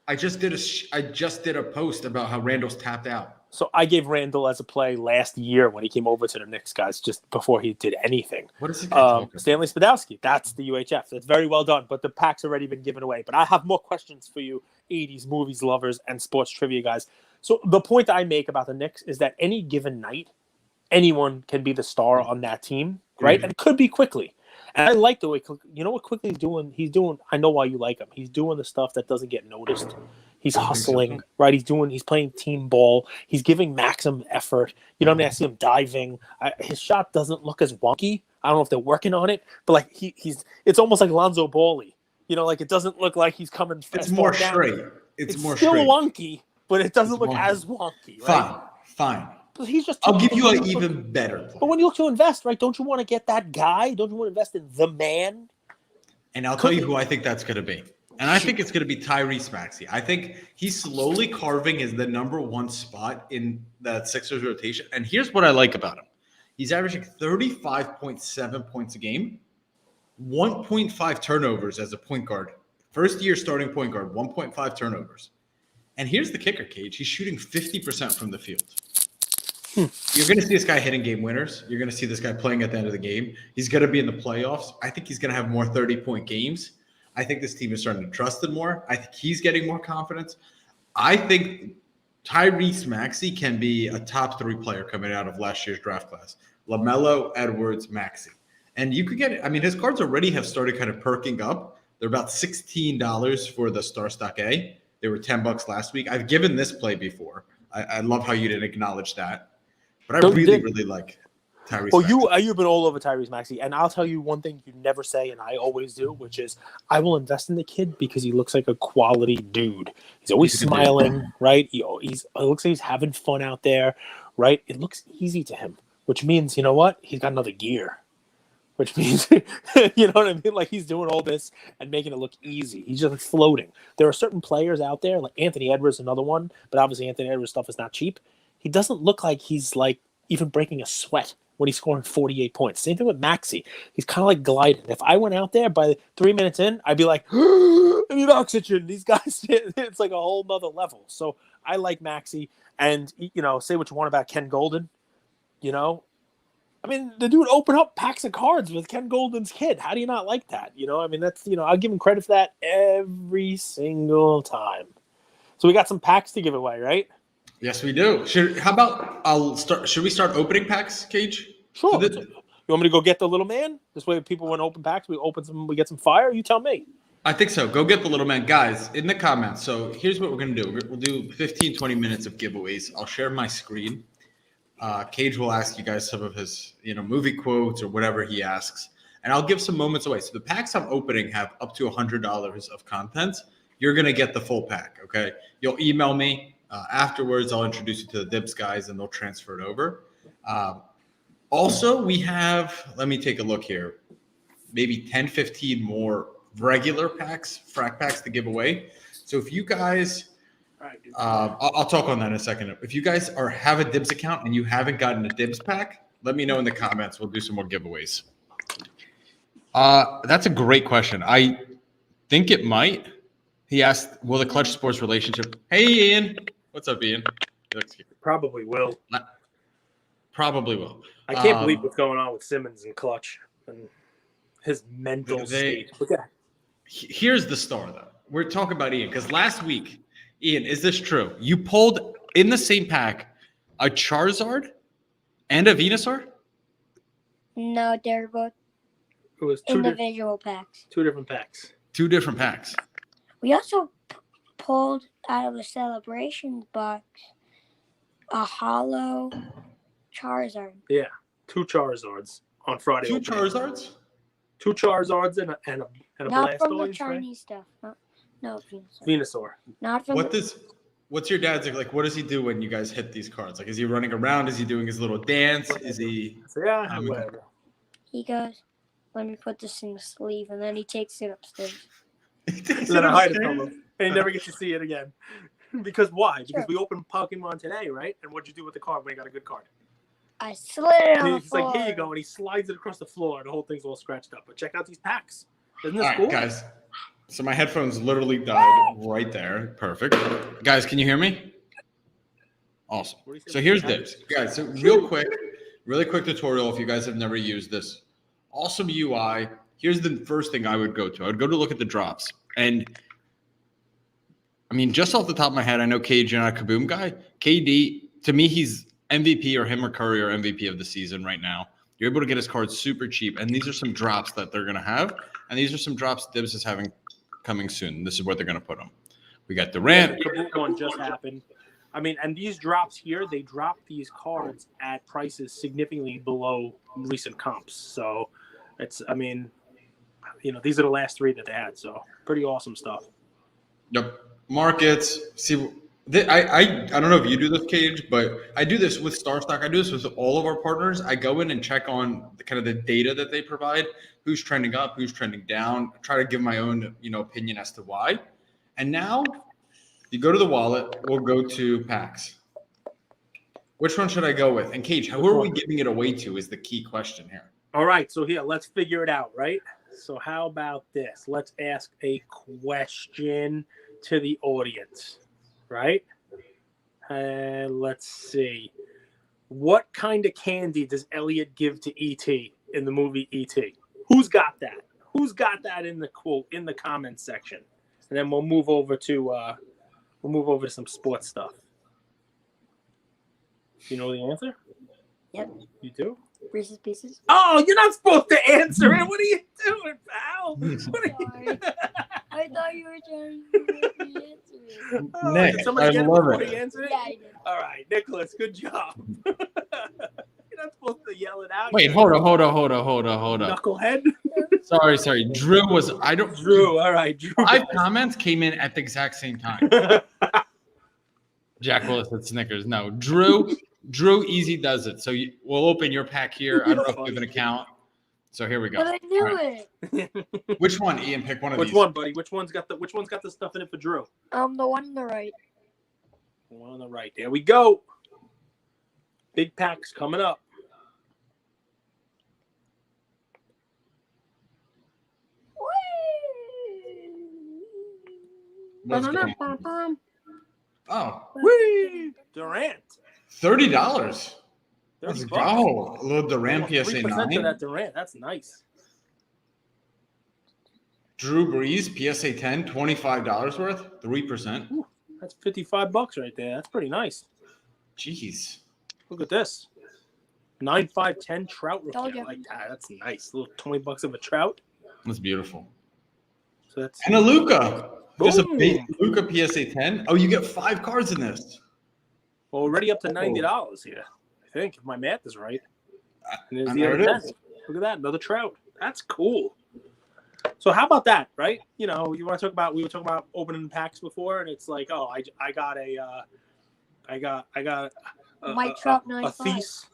I just did a post about how Randle's tapped out. So I gave Randall as a play last year when he came over to the Knicks, guys, just before he did anything. What is it? Stanley Spadowski. That's the UHF. That's very well done, but the pack's already been given away. But I have more questions for you, 80s movies lovers and sports trivia guys. So the point I make about the Knicks is that any given night, anyone can be the star on that team, right? And it could be Quickly. And I like the way, you know what Quickly's doing? He's doing, I know why you like him. He's doing the stuff that doesn't get noticed. He's hustling, right? He's playing team ball. He's giving maximum effort. You know what I mean? I see him diving. His shot doesn't look as wonky. I don't know if they're working on it, but like it's almost like Lonzo Ball-y. You know, like it doesn't look like he's coming. It's more straight. It's more still straight. Wonky, but it doesn't look as wonky. Right? Fine. He's just. I'll give you an even better point. But when you look to invest, right? Don't you want to get that guy? Don't you want to invest in the man? And I'll tell you who I think that's going to be. And I think it's going to be Tyrese Maxey. I think he's slowly carving the number one spot in that Sixers rotation. And here's what I like about him. He's averaging 35.7 points a game, 1.5 turnovers as a point guard. First year starting point guard, 1.5 turnovers. And here's the kicker, Cage. He's shooting 50% from the field. You're going to see this guy hitting game winners. You're going to see this guy playing at the end of the game. He's going to be in the playoffs. I think he's going to have more 30-point games. I think this team is starting to trust him more. I think he's getting more confidence. I think Tyrese Maxey can be a top 3 player coming out of last year's draft class. LaMelo, Edwards, Maxey. And you could get – I mean, his cards already have started kind of perking up. They're about $16 for the Star Stock A. They were $10 last week. I've given this play before. I love how you didn't acknowledge that. But I really like Tyrese Maxey. You've been all over Tyrese Maxey, and I'll tell you one thing you never say, and I always do, which is I will invest in the kid because he looks like a quality dude. He's always smiling, right? He looks like he's having fun out there, right? It looks easy to him, which means, you know what? He's got another gear, which means, you know what I mean? Like he's doing all this and making it look easy. He's just like floating. There are certain players out there, like Anthony Edwards, another one, but obviously Anthony Edwards stuff is not cheap. He doesn't look like he's like even breaking a sweat when he's scoring 48 points. Same thing with Maxey. He's kind of like gliding. If I went out there by 3 minutes in, I'd be like, I need oxygen. These guys, it's like a whole nother level. So I like Maxey. And, you know, say what you want about Ken Golden. You know, I mean, the dude opened up packs of cards with Ken Golden's kid. How do you not like that? You know, I mean, that's, you know, I'll give him credit for that every single time. So we got some packs to give away, right? Yes, we do. Should we start opening packs, Cage? Sure. You want me to go get the little man? This way, if people want to open packs, we get some fire. You tell me. I think so. Go get the little man. Guys, in the comments. So here's what we're going to do. We'll do 15, 20 minutes of giveaways. I'll share my screen. Cage will ask you guys some of his, movie quotes or whatever he asks. And I'll give some moments away. So the packs I'm opening have up to $100 of content. You're going to get the full pack, okay? You'll email me. Afterwards, I'll introduce you to the Dibbs guys, and they'll transfer it over. Also, we have, let me take a look here, maybe 10, 15 more regular packs, Frac packs to give away. So if you guys, I'll talk on that in a second. If you guys have a Dibbs account and you haven't gotten a Dibbs pack, let me know in the comments. We'll do some more giveaways. That's a great question. I think it might. He asked, will the Clutch Sports relationship? Hey, Ian. What's up, Ian? Probably will. Probably will. I can't believe what's going on with Simmons and Clutch and his mental state. Okay. Here's the star, though. We're talking about Ian because last week, Ian, is this true? You pulled in the same pack a Charizard and a Venusaur? No, they're both individual packs. Two different packs. Two different packs. We also pulled out of the celebration box a hollow Charizard. Yeah, two Charizards on Friday. Two Charizards? Two Charizards and a Not Blastoise, from the Chinese stuff. No, Venusaur. Not from What's your dad's like? What does he do when you guys hit these cards? Like, is he running around? Is he doing his little dance? Is he? Yeah, whatever. He goes, let me put this in the sleeve, and then he takes it upstairs. Then I hide it from him. And he never gets to see it again. Because why? Because we opened Pokemon today, right? And what'd you do with the card when you got a good card? I slid it on the floor. He's like, here you go. And he slides it across the floor. And the whole thing's all scratched up. But check out these packs. Isn't this cool? All right, guys. So my headphones literally died right there. Perfect. Guys, can you hear me? Awesome. So here's Dibbs. Guys, so really quick tutorial if you guys have never used this. Awesome UI. Here's the first thing I would go to. I would go to look at the drops. And I mean, just off the top of my head, I know KD, you're not a Kaboom guy. KD, to me, he's MVP or him or Curry or MVP of the season right now. You're able to get his cards super cheap. And these are some drops that they're going to have. And these are some drops Dibbs is having coming soon. This is where they're going to put them. We got Durant. The Kaboom one just happened. I mean, and these drops here, they drop these cards at prices significantly below recent comps. So it's, I mean, you know, these are the last 3 that they had. So pretty awesome stuff. Yep. Markets. See, I don't know if you do this, Cage, but I do this with StarStock. I do this with all of our partners. I go in and check on kind of the data that they provide, who's trending up, who's trending down. I try to give my own, opinion as to why. And now you go to the wallet, we'll go to packs. Which one should I go with? And Cage, who are we giving it away to is the key question here. All right, so here, let's figure it out, right? So how about this? Let's ask a question to the audience, right? And let's see. What kind of candy does Elliot give to E.T. in the movie E.T.? Who's got that? Who's got that in the quote in the comments section? And then we'll move over to some sports stuff. You know the answer? Yep. You do? Reese's Pieces. Oh, you're not supposed to answer it. What are you doing, pal? Sorry. I thought you were trying to make me answer it. Oh, Nick, did somebody get it love before it. he answered it? Yeah, I did. All right, Nicholas, good job. You're not supposed to yell it out. Wait, hold on. Knucklehead. Sorry. Drew was Drew, all right. Drew. 5 comments came in at the exact same time. Jack Willis said Snickers. No, Drew easy does it. So we'll open your pack here. I don't know if you have an account. So here we go. But I knew it. Which one, Ian? Pick one of these. Which one, buddy? Which one's got the stuff in it for Drew? The one on the right. The one on the right. There we go. Big packs coming up. What's going on? Oh, Whee! Durant. $30. Let's $30. go. A little Durant PSA 3% 9. of that Durant. That's nice. Drew Brees PSA 10, $25 worth, 3%. Ooh, that's $55 right there. That's pretty nice. Jeez. Look at this. 9.510 Trout rookie. Told I you. like that. That's nice. A little $20 of a Trout. That's beautiful. So that's And a Luka. Just a Boom. big Luka PSA 10. Oh, you get 5 cards in this. already up to $90 here. I think if my math is right. And there's And the there other it 10. is. Look at that, another Trout. That's cool. So how about that, right? You know, you want to talk about we were talking about opening packs before, and it's like, oh, I got Mike Trout a 95. Thies,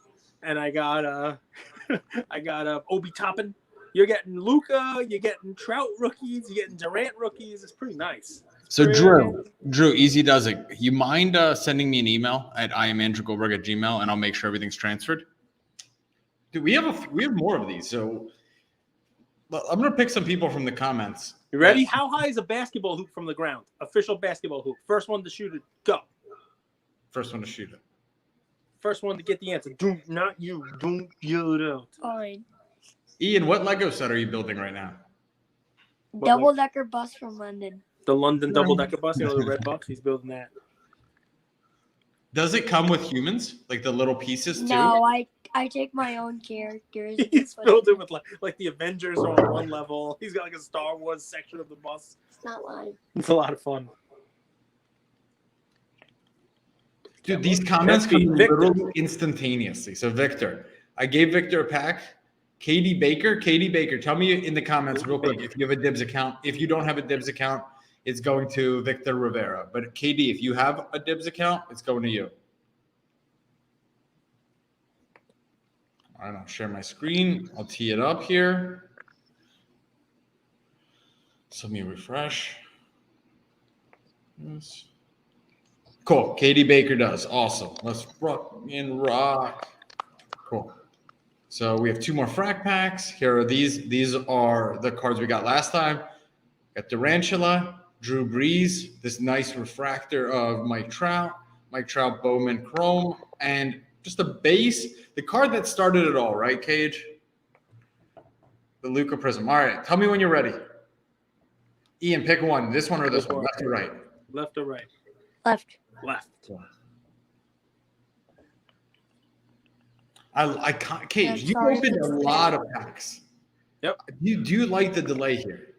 and I got a Obi Toppin. You're getting Luka, you're getting Trout rookies, you're getting Durant rookies. It's pretty nice. So Drew, easy does it. You mind sending me an email at iamandrewgoldberg@gmail, and I'll make sure everything's transferred. Dude, we have more of these. So I'm gonna pick some people from the comments. You ready? How high is a basketball hoop from the ground? Official basketball hoop. First one to shoot it. Go. First one to shoot it. First one to get the answer. Do not you. Don't yell it out. All right. Ian, what Lego set are you building right now? Double-decker bus from London. The London double-decker bus. You know the red box. He's building that. Does it come with humans, like the little pieces too? No, I take my own characters. He's built it with like the Avengers are on one level. He's got like a Star Wars section of the bus. It's not lying. It's a lot of fun. Dude, these comments come Victor. literally instantaneously. So Victor, I gave Victor a pack. Katie Baker, tell me in the comments real quick if you have a Dibbs account. If you don't have a Dibbs account, it's going to Victor Rivera. But KD, if you have a Dibbs account, it's going to you. All right, I'll share my screen. I'll tee it up here. So let me refresh. Yes. Cool. Katie Baker does. Awesome. Let's rock. Cool. So we have 2 more Frac packs. Here are these. These are the cards we got last time. Got Durantula, Drew Brees, this nice refractor of Mike Trout Mike Trout, Bowman, Chrome, and just a base. The card that started it all, right, Cage? The Luca Prism. All right, tell me when you're ready. Ian, pick one. This one or this one? Left or right? Left or right? Left. Left. I can't. Cage, you opened a lot of packs. Yep. Do you like the delay here?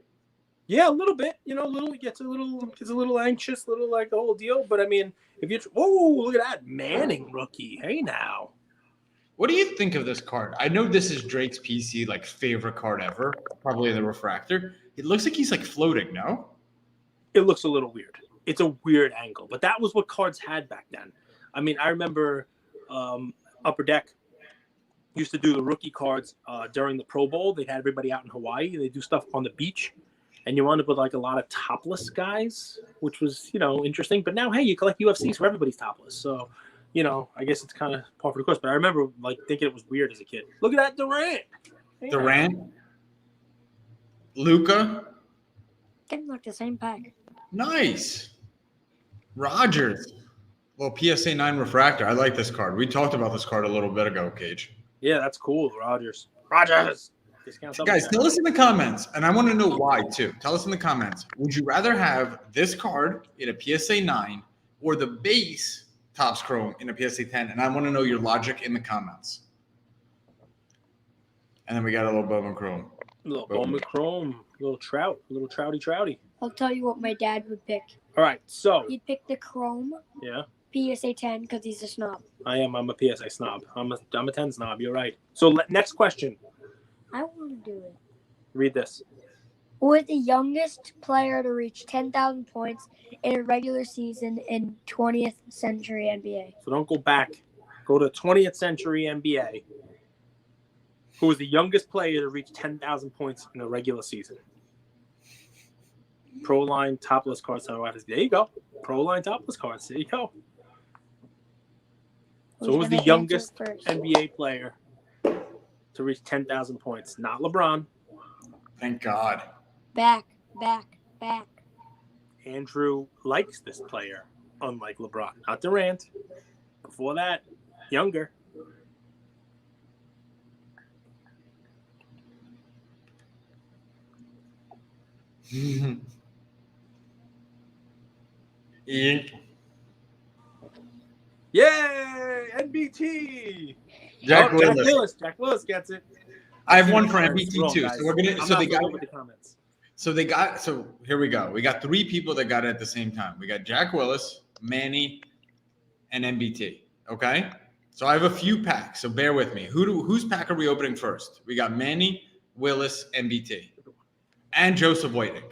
Yeah, a little bit. You know, gets a little anxious, little like the whole deal. But I mean, if you look at that Manning rookie. Hey now. What do you think of this card? I know this is Drake's PC like favorite card ever, probably the refractor. It looks like he's like floating, no? It looks a little weird. It's a weird angle, but that was what cards had back then. I mean, I remember Upper Deck used to do the rookie cards during the Pro Bowl. They had everybody out in Hawaii. They do stuff on the beach, and you wound up with like a lot of topless guys, which was, you know, interesting. But now, hey, you collect UFCs where everybody's topless. So, you know, I guess it's kind of par for the course. But I remember like thinking it was weird as a kid. Look at that Durant. Hey, Durant. Luca. Didn't look the same pack. Nice. Rogers. Well, PSA 9 refractor. I like this card. We talked about this card a little bit ago, Cage. Yeah, that's cool. Rogers. Guys, tell us in the comments, and I want to know why too. Tell us in the comments. Would you rather have this card in a PSA 9 or the base Topps Chrome in a PSA 10? And I want to know your logic in the comments. And then we got a little Bowman Chrome. A little Bowman Chrome. A little Trout. A little Trouty. I'll tell you what my dad would pick. All right, so. He'd pick the Chrome. Yeah. PSA 10 because he's a snob. I'm a PSA snob. I'm a 10 snob. You're right. So next question. I want to do it. Read this. Who is the youngest player to reach 10,000 points in a regular season in 20th century NBA? So don't go back. Go to 20th century NBA. Who was the youngest player to reach 10,000 points in a regular season? Pro Line topless cards. There you go. Pro Line topless cards. There you go. So who was the youngest NBA player to reach 10,000 points? Not LeBron. Thank God. Back. Andrew likes this player, unlike LeBron. Not Durant. Before that, younger. Ian. Yay! NBT. Jack Willis. Jack Willis gets it. I have one for NBT too. Guys. So we're gonna. So they got. With the comments. So here we go. We got 3 people that got it at the same time. We got Jack Willis, Manny, and NBT. Okay. So I have a few packs. So bear with me. Whose pack are we opening first? We got Manny, Willis, NBT, and Joseph Whiting.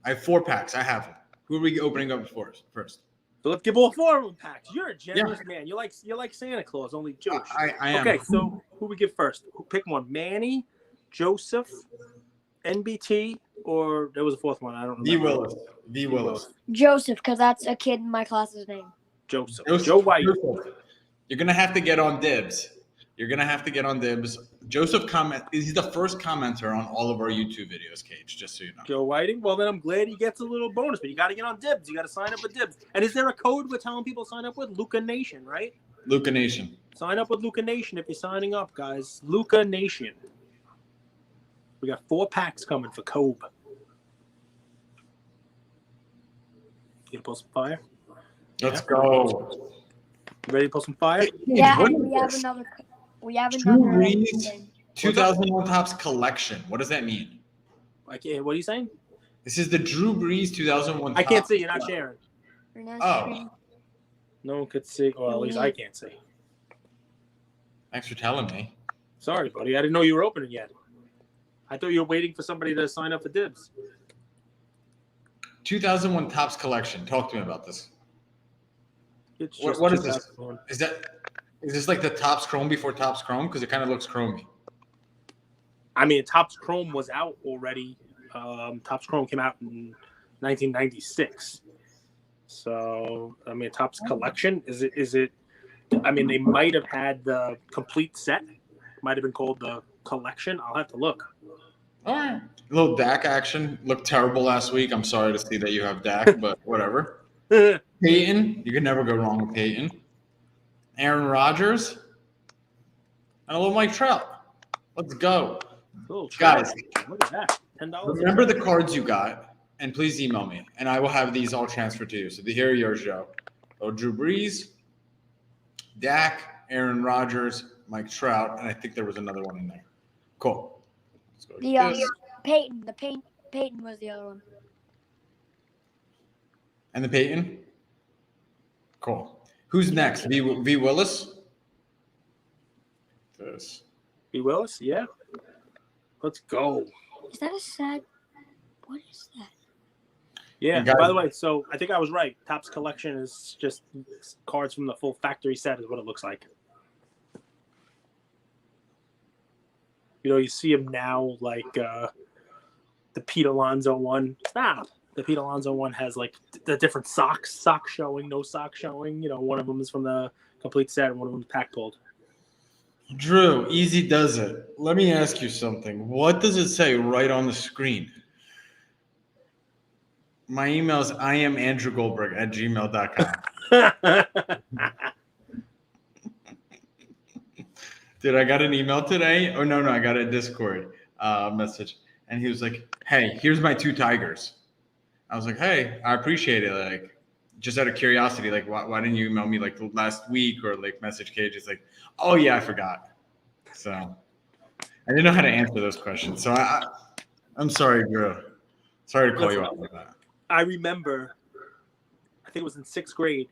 I have 4 packs. I have them. Who are we opening up first? So let's give all 4 of them packs. You're a generous man. You're like Santa Claus, only Jewish. I am. Okay, so who we give first? Pick one. Manny, Joseph, NBT, or there was a 4th one. I don't remember. V. Willis. Joseph, because that's a kid in my class's name. Joseph. Joe White. You're going to have to get on Dibbs. Joseph he's the first commenter on all of our YouTube videos, Cage, just so you know. Joe Whiting. Well, then I'm glad he gets a little bonus, but you got to get on Dibbs. You got to sign up with Dibbs. And is there a code we're telling people to sign up with? Luca Nation, right? Luca Nation. Sign up with Luca Nation if you're signing up, guys. Luca Nation. We got 4 packs coming for Kobe. You gonna pull some fire? Let's go. You ready to pull some fire? Yeah, and we have Drew another. Brees 2001 Topps collection. What does that mean? What are you saying? This is the Drew Brees 2001 I can't see. You're not sharing. Oh. No one could see. Well, at least I can't see. Thanks for telling me. Sorry, buddy. I didn't know you were opening yet. I thought you were waiting for somebody to sign up for Dibbs. 2001 Topps collection. Talk to me about this. What is this? Is this like the Topps Chrome before Topps Chrome? Because it kind of looks chromey. I mean, Topps Chrome was out already. Topps Chrome came out in 1996. So, I mean, Topps collection, is it? I mean, they might have had the complete set. Might have been called the collection. I'll have to look. All right. A little Dak action. Looked terrible last week. I'm sorry to see that you have Dak, but whatever. Peyton, you can never go wrong with Peyton. Aaron Rodgers, and a little Mike Trout. Let's go. Guys, look at that. $10. Remember the cards you got, and please email me, and I will have these all transferred to you. So here are yours, Joe. Oh, Drew Brees, Dak, Aaron Rodgers, Mike Trout, and I think there was another one in there. Cool. Let's go Peyton. Peyton was the other one. And the Peyton? Cool. Who's next? V. Willis? This. V. Willis? Yeah. Let's go. Is that a sad? What is that? Yeah. By the way, so I think I was right. Topps collection is just cards from the full factory set is what it looks like. You know, you see them now like the Pete Alonso one. Stop. The Pete Alonso one has like the different socks, sock showing, no sock showing. You know, one of them is from the complete set and one of them is pack pulled. Drew, easy does it. Let me ask you something. What does it say right on the screen? My email is iamandrewgoldberg@gmail.com. Dude, I got an email today. Oh, no, I got a Discord message. And he was like, hey, here's my 2 tigers. I was like, hey, I appreciate it. Like, just out of curiosity, like, why didn't you email me like last week or like message Cage? It's like, oh, yeah, I forgot. So I didn't know how to answer those questions. So I'm sorry, Drew. Sorry to call you out like that. I remember, I think it was in 6th grade,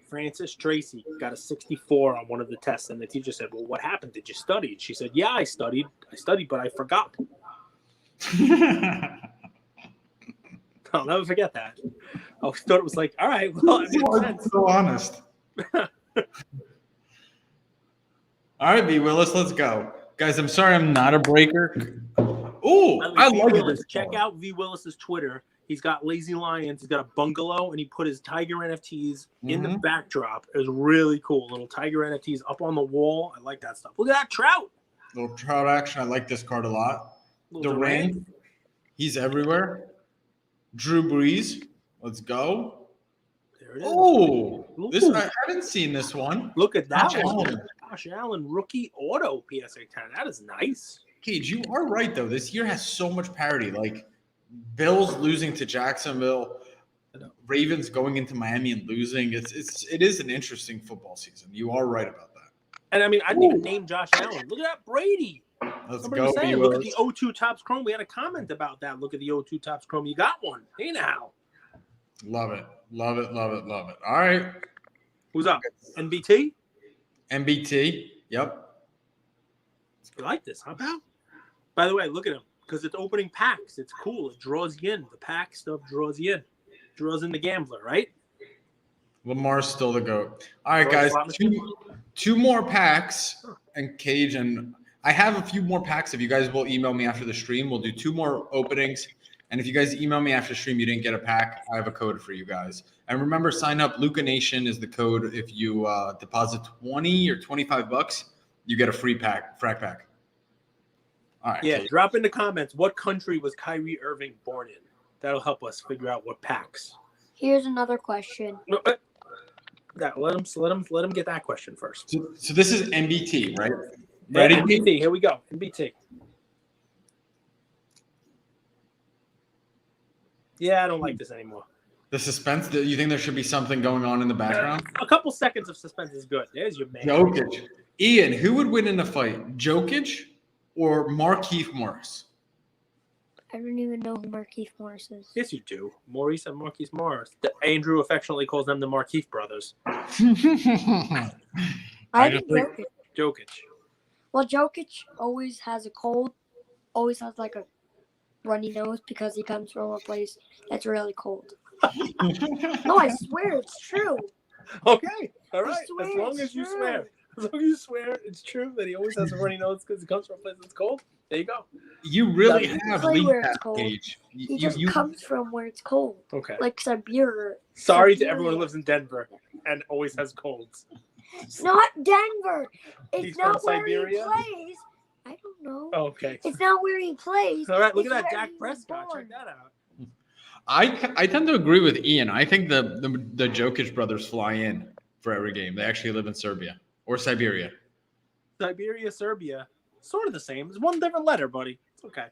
Frances Tracy got a 64 on one of the tests. And the teacher said, well, what happened? Did you study? And she said, yeah, I studied, but I forgot. I'll never forget that. I thought it was like, all right, well, I mean, so honest. All right, V. Willis, let's go. Guys, I'm sorry I'm not a breaker. Oh, I like this. Check out V. Willis's Twitter. He's got Lazy Lions. He's got a bungalow, and he put his Tiger NFTs in the backdrop. It was really cool. Little Tiger NFTs up on the wall. I like that stuff. Look at that Trout. Little Trout action. I like this card a lot. Durant. He's everywhere. Drew Brees. Let's go. There it is. Oh, I haven't seen this one. Look at that one. Josh Allen rookie auto PSA 10. That is nice. Cage, you are right, though. This year has so much parity. Like, Bills losing to Jacksonville, Ravens going into Miami and losing. It is an interesting football season. You are right about that. And I mean, I didn't even name Josh Allen. Look at that Brady. Let's Somebody go. saying, look at the O2 Topps Chrome. We had a comment about that. Look at the O2 Topps Chrome. You got one. Hey now. Love it. All right. Who's up? NBT? MBT. Yep. You like this, huh, pal? By the way, look at him. Because it's opening packs. It's cool. It draws you in. The pack stuff draws you in. Draws in the gambler, right? Lamar's still the GOAT. All right, guys. Two more packs and Cage. And I have a few more packs. If you guys will email me after the stream, we'll do 2 more openings. And if you guys email me after the stream, you didn't get a pack, I have a code for you guys. And remember, sign up. Luca Nation is the code. If you deposit 20 or 25 bucks, you get a free Frac pack. All right. Yeah, drop in the comments what country was Kyrie Irving born in. That'll help us figure out what packs. Here's another question. Let him get that question first. So this is MBT, right? Ready? MBT. Here we go. MBT. Yeah, I don't like this anymore. The suspense. Do you think there should be something going on in the background? A couple seconds of suspense is good. There's your man. Jokic. Ian, who would win in a fight, Jokic or Markieff Morris? I don't even know who Markieff Morris is. Yes, you do. Maurice and Marquise Morris. Andrew affectionately calls them the Markieff brothers. I think Jokic. Well, Jokic always has a cold, always has like a runny nose because he comes from a place that's really cold. No, I swear it's true. Okay, all right. As long as you swear it's true that he always has a runny nose because he comes from a place that's cold. There you go. You really have league pass, Gage. He just comes from where it's cold. Okay. Like Siberia. Sorry to everyone who lives in Denver and always has colds. It's not Denver. It's He's not from where Siberia? he plays. I don't know. Oh, okay. It's not where he plays. All right, look at that where Dak he was Prescott. born. Check that out. I tend to agree with Ian. I think the Jokic brothers fly in for every game. They actually live in Serbia or Siberia. Siberia, Serbia, sort of the same. It's one different letter, buddy. It's okay.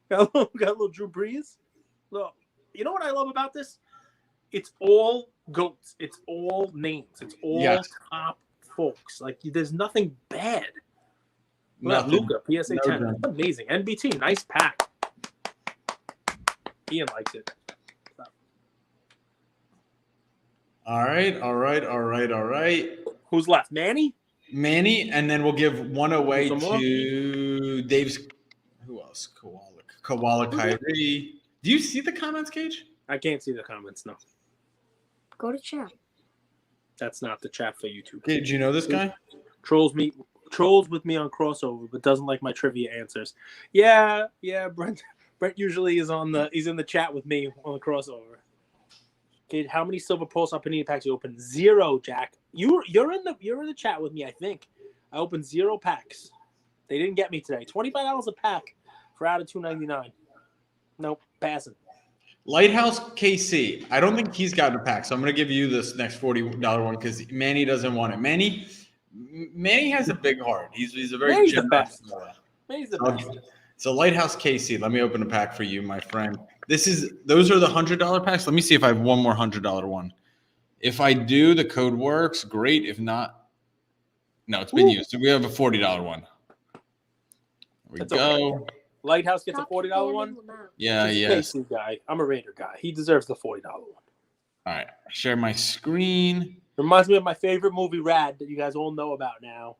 Got a little Drew Brees. Look, you know what I love about this? It's all goats. It's all names. It's all top folks. Like there's nothing bad. Luka, PSA 10. That's amazing. NBT, nice pack. Ian likes it. All right. Who's left? Manny, and then we'll give one away to Dave's. Who else? Koala Kyrie. Do you see the comments, Cage? I can't see the comments. No. Go to chat. That's not the chat for YouTube. Did you know this guy? Trolls with me on crossover, but doesn't like my trivia answers. Yeah. Brent usually is he's in the chat with me on the crossover. Okay, how many Silver Pulse Panini packs you opened? 0, Jack. You're in the chat with me, I think. I opened 0 packs. They didn't get me today. $25 a pack for out of $2.99. Nope, passing. Lighthouse KC. I don't think he's gotten a pack, so I'm going to give you this next $40 one because Manny doesn't want it. Manny has a big heart. He's a very generous boy. Manny's the best. So Lighthouse KC. Let me open a pack for you, my friend. Those are the $100 packs. Let me see if I have one more $100 one. If I do, the code works. Great. If not, no, it's been used. So we have a $40 one. There we go. Okay. Lighthouse gets a $40 one. Yeah. KC guy. I'm a Raider guy. He deserves the $40 one. All right. Share my screen. Reminds me of my favorite movie, Rad, that you guys all know about now.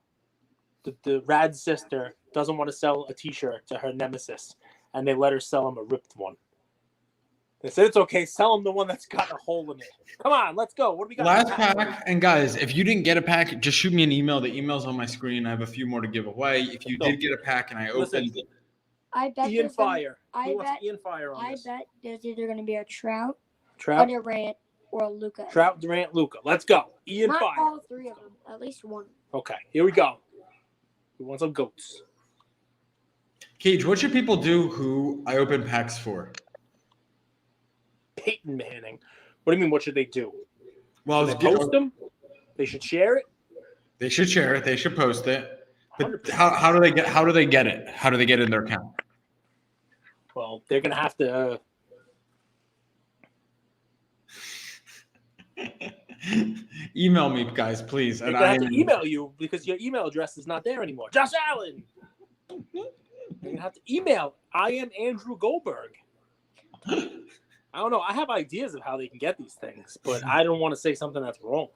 The Rad's sister doesn't want to sell a T-shirt to her nemesis, and they let her sell him a ripped one. They said it's okay. Sell him the one that's got a hole in it. Come on, let's go. What do we got? Last pack. And guys, if you didn't get a pack, just shoot me an email. The email's on my screen. I have a few more to give away. If you did get a pack and I opened it. I bet Ian Fire. Ian Fire on this? bet there's either going to be a Trout, a Durant, or a Luka. Trout, Durant, Luka. Let's go. Ian Not Fire. all 3 of them. At least one. Okay, here we go. We want some goats. Cage, what should people do who I open packs for? Peyton Manning. What do you mean? What should they do? Well, they post them. They should share it. They should share it. They should post it. But how do they get it? How do they get it in their account? Well, they're gonna have to. Email me, guys, please. They're gonna have to email you because your email address is not there anymore. Josh Allen. You're gonna have to email. I am Andrew Goldberg. I don't know. I have ideas of how they can get these things, but I don't want to say something that's wrong.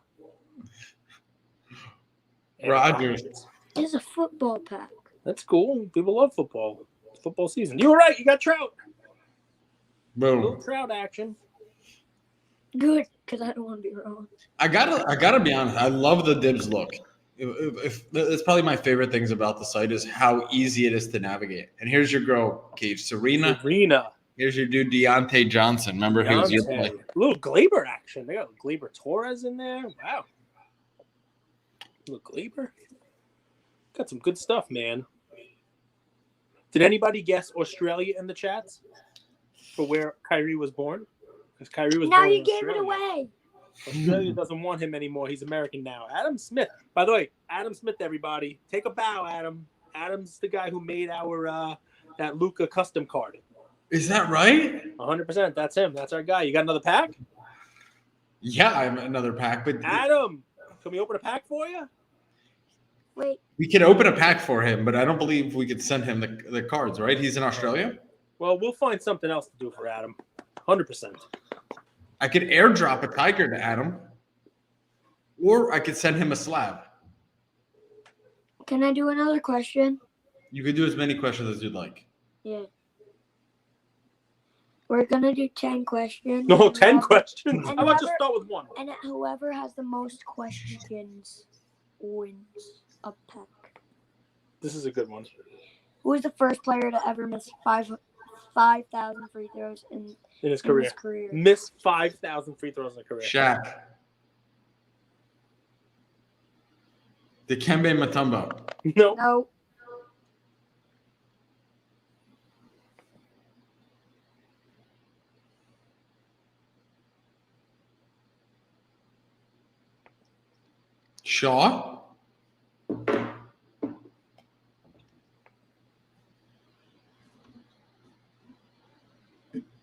Rogers. It's a football pack. That's cool. People love football. It's football season. You were right. You got Trout. Boom. A little Trout action. Good, because I don't want to be wrong. I gotta be honest. I love the Dibbs look. If that's probably my favorite things about the site is how easy it is to navigate. And here's your girl, Cage, Serena. Here's your dude, Deontay Johnson. Remember, he was your play. A little Glaber action. They got Glaber Torres in there. Wow. Little Glaber. Got some good stuff, man. Did anybody guess Australia in the chats for where Kyrie was born? Because Kyrie was born in Australia. Now you gave it away. Australia doesn't want him anymore. He's American now. Adam Smith. By the way, Adam Smith, everybody. Take a bow, Adam. Adam's the guy who made our that Luka custom card. Is that right? 100%. That's him. That's our guy. You got another pack? Yeah, I have another pack. But Adam, can we open a pack for you? Wait. We could open a pack for him, but I don't believe we could send him the cards, right? He's in Australia? Well, we'll find something else to do for Adam. 100%. I could airdrop a tiger to Adam, or I could send him a slab. Can I do another question? You could do as many questions as you'd like. Yeah. We're going to do 10 questions. No, 10 questions? How about just start with one? And whoever has the most questions wins a pack. This is a good one. Who was the first player to ever miss 5,000 free throws in his career? Miss 5,000 free throws in a career. Shaq. Dikembe Mutombo. No. Shaw.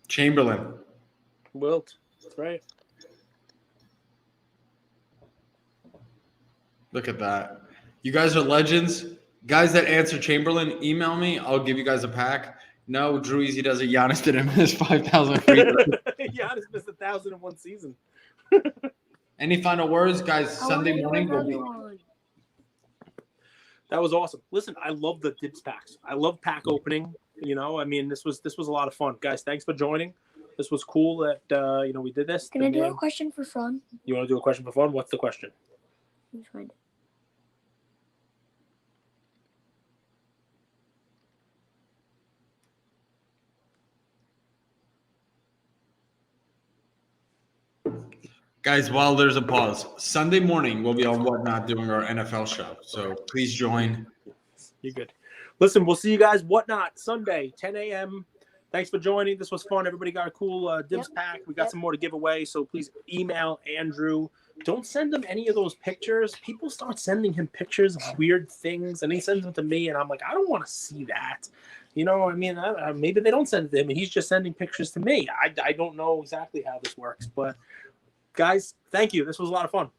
Chamberlain. Wilt. That's right. Look at that. You guys are legends. Guys that answer Chamberlain, email me. I'll give you guys a pack. No, Drew Easy does it. Giannis didn't miss 5,000 free throws. Giannis missed 1,000 in one season. Any final words, guys? Sunday morning will be. That was awesome. Listen, I love the Dibbs packs. I love pack opening. You know, I mean, this was a lot of fun, guys. Thanks for joining. This was cool that we did this. Can I do a question for fun? You want to do a question for fun? What's the question? Let me find it. Guys, while there's a pause, Sunday morning we'll be on Whatnot doing our NFL show. So please join. You're good. Listen, we'll see you guys Whatnot Sunday, 10 a.m. Thanks for joining. This was fun. Everybody got a cool Dibbs pack. We got some more to give away. So please email Andrew. Don't send him any of those pictures. People start sending him pictures of weird things, and he sends them to me, and I'm like, I don't want to see that. You know, I mean, maybe they don't send it to him, and he's just sending pictures to me. I don't know exactly how this works, but guys, thank you. This was a lot of fun.